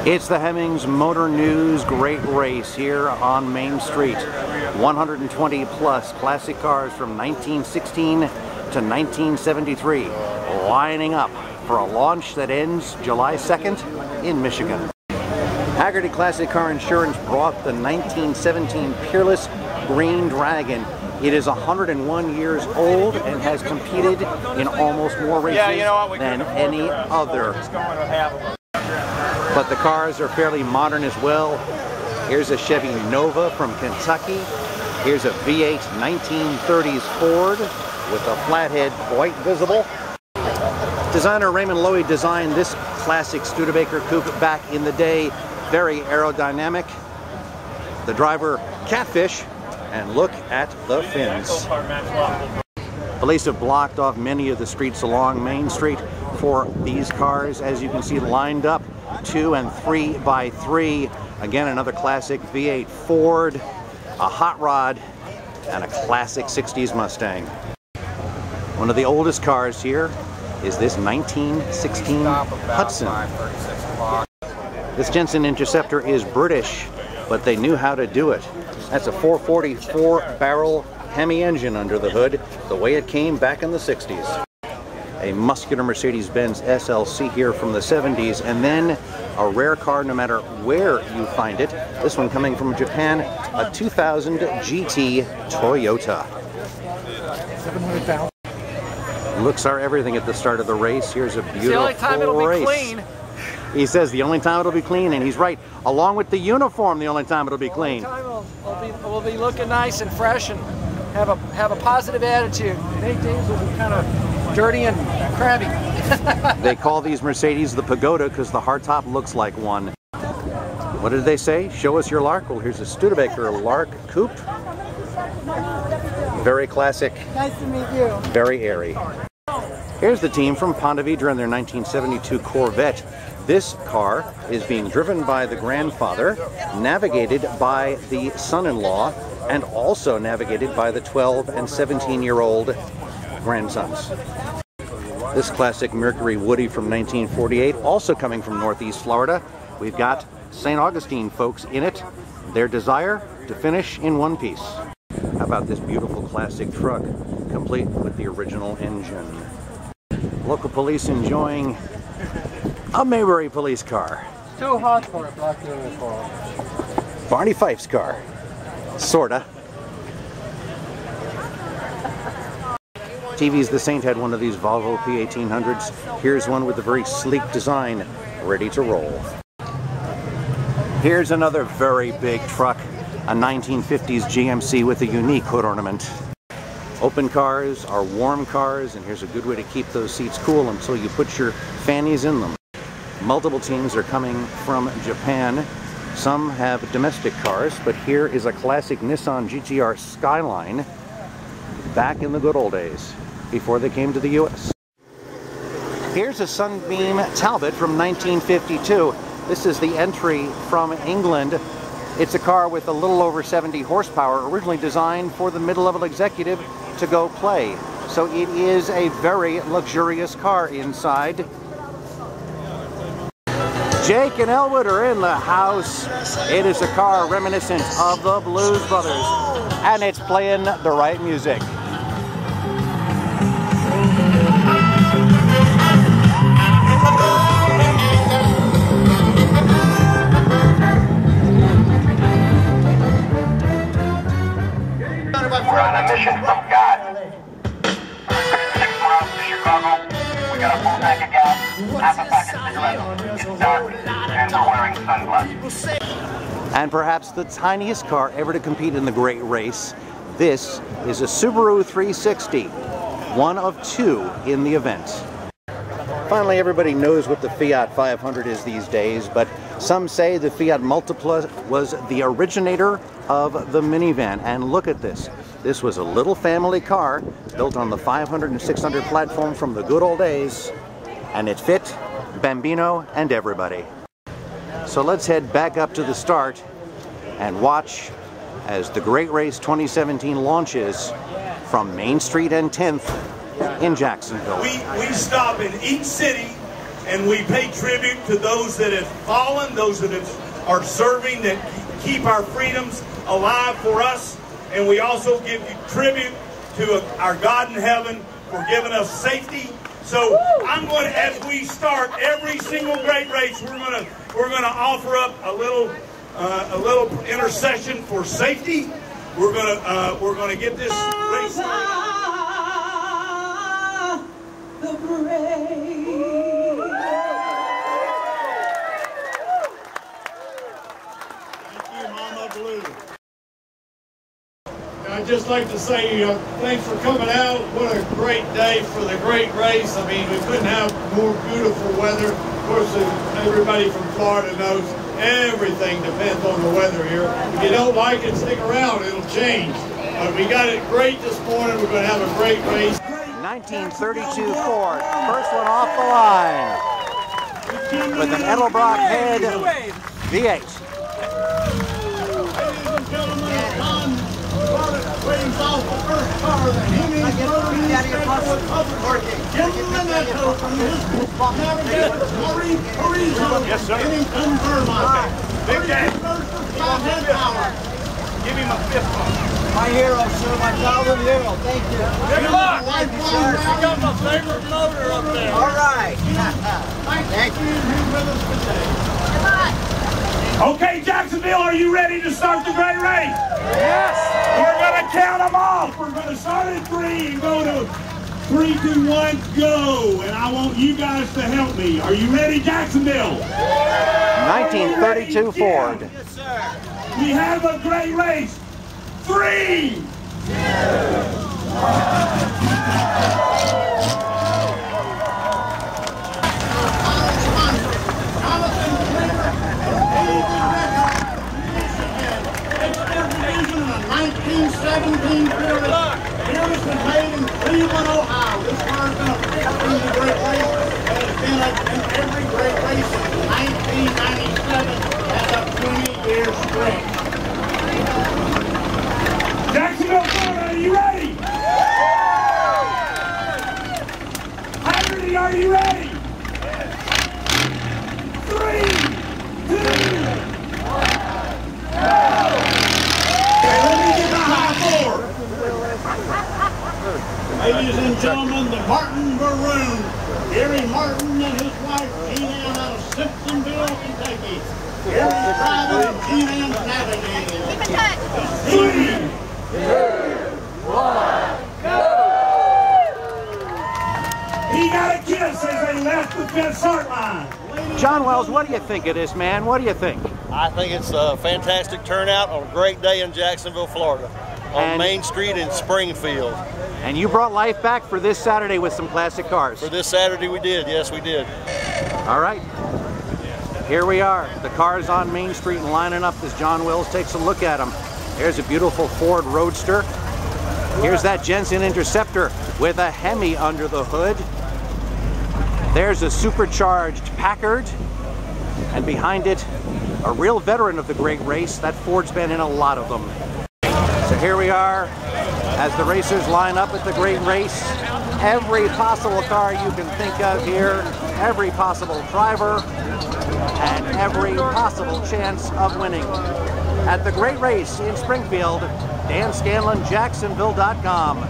It's the Hemmings Motor News Great Race here on Main Street. 120 plus classic cars from 1916 to 1973 lining up for a launch that ends July 2nd in Michigan. Hagerty Classic Car Insurance brought the 1917 Peerless Green Dragon. It is 101 years old and has competed in almost more races than any other. But the cars are fairly modern as well. Here's a Chevy Nova from Kentucky. Here's a V8 1930s Ford with a flathead quite visible. Designer Raymond Loewy designed this classic Studebaker coupe back in the day. Very aerodynamic. The driver, Catfish, and look at the fins. Police have blocked off many of the streets along Main Street for these cars, as you can see, lined up 2 and 3 by 3. Again, another classic V8 Ford, a hot rod, and a classic 60s Mustang. One of the oldest cars here is this 1916 Hudson. This Jensen Interceptor is British, but they knew how to do it. That's a 444 barrel Hemi engine under the hood, the way it came back in the 60s. A muscular Mercedes-Benz SLC here from the 70s, and then a rare car no matter where you find it. This one coming from Japan, a 2000 GT Toyota. Looks are everything at the start of the race. Here's a beautiful the only time it'll race. Be clean. He says the only time it'll be clean, and he's right. Along with the uniform, the only time it'll be clean. The only time we'll be looking nice and fresh and have a positive attitude. 8 days will be kind of dirty and crabby. They call these Mercedes the Pagoda because the hardtop looks like one. What did they say? Show us your Lark. Well, here's a Studebaker Lark coupe. Very classic. Nice to meet you. Very airy. Here's the team from Ponte Vedra in their 1972 Corvette. This car is being driven by the grandfather, navigated by the son-in-law, and also navigated by the 12 and 17-year-old grandsons. This classic Mercury Woody from 1948, also coming from Northeast Florida. We've got St. Augustine folks in it. Their desire to finish in one piece. How about this beautiful classic truck, complete with the original engine? Local police enjoying a Maybury police car. Too hot for a black uniform. Barney Fife's car. Sorta. TV's The Saint had one of these Volvo P1800s. Here's one with a very sleek design, ready to roll. Here's another very big truck, a 1950s GMC with a unique hood ornament. Open cars are warm cars, and here's a good way to keep those seats cool until you put your fannies in them. Multiple teams are coming from Japan. Some have domestic cars, but here is a classic Nissan GTR Skyline back in the good old days, before they came to the U.S. Here's a Sunbeam Talbot from 1952. This is the entry from England. It's a car with a little over 70 horsepower, originally designed for the mid-level executive to go play. So it is a very luxurious car inside. Jake and Elwood are in the house. It is a car reminiscent of the Blues Brothers, and it's playing the right music. We're on a mission from God. 6 miles to Chicago. We got a full tank of gas, half a pack of cigarettes. It's dark, and we're wearing sunglasses. And perhaps the tiniest car ever to compete in the Great Race. This is a Subaru 360, one of 2 in the event. Finally, everybody knows what the Fiat 500 is these days, but some say the Fiat Multipla was the originator of the minivan. And look at this. This was a little family car built on the 500 and 600 platform from the good old days, and it fit Bambino and everybody. So let's head back up to the start and watch as the Great Race 2017 launches from Main Street and 10th in Jacksonville. We stop in each city and we pay tribute to those that have fallen, those that are serving, that keep our freedoms alive for us. And we also give tribute to our God in heaven for giving us safety. So I'm going to, as we start every single great race, we're going to offer up a little intercession for safety. We're going to get this race started. I'd just like to say thanks for coming out. What a great day for the great race. I mean, we couldn't have more beautiful weather. Of course, everybody from Florida knows everything depends on the weather here. If you don't like it, stick around. It'll change. But we got it great this morning. We're going to have a great race. 1932 Ford, first one off the line with an Edelbrock head V8. Waves off the first car, the Hemmings Gentlemen, that from this navigator, Yes, sir. Bennington, Vermont. Big day. Give him a fifth one. My hero, sir, my childhood hero. Thank you. Good luck. I got my favorite motor up there. All right. Thank you. You're with us today. Okay, Jacksonville, are you ready to start the great race? Yes! We're going to count them off. We're going to start at 3 and go to 3, 2, 1, go. And I want you guys to help me. Are you ready, Jacksonville? 1932 Ford. Yes, sir. We have a great race. 3, 2, 1917 Garlits. Garlits was made in Cleveland, Ohio. This car's been a great race, and it's been in every great race since 1997. That's a 20-year stretch. Jacksonville, Florida, are you ready? Hagerty, are you ready? 3, 2, 1, go! Ladies and gentlemen, the Martin Maroon. Gary Martin and his wife, Jean Ann, out of Simpsonville, Kentucky. Gary's driving and Jean Ann's navigating. Keep in touch. 3, 2, 1, go! He got a kiss as they left the fifth start line. John Wells, what do you think of this, man? What do you think? I think it's a fantastic turnout on a great day in Jacksonville, Florida, on Main Street in Springfield. And you brought life back for this Saturday with some classic cars. For this Saturday we did, yes we did. All right, here we are. The cars on Main Street and lining up as John Wells takes a look at them. Here's a beautiful Ford Roadster. Here's that Jensen Interceptor with a Hemi under the hood. There's a supercharged Packard. And behind it, a real veteran of the great race. That Ford's been in a lot of them. So here we are as the racers line up at the great race. Every possible car you can think of here, every possible driver, and every possible chance of winning. At the great race in Springfield, Dan Scanlan, Jacksonville.com.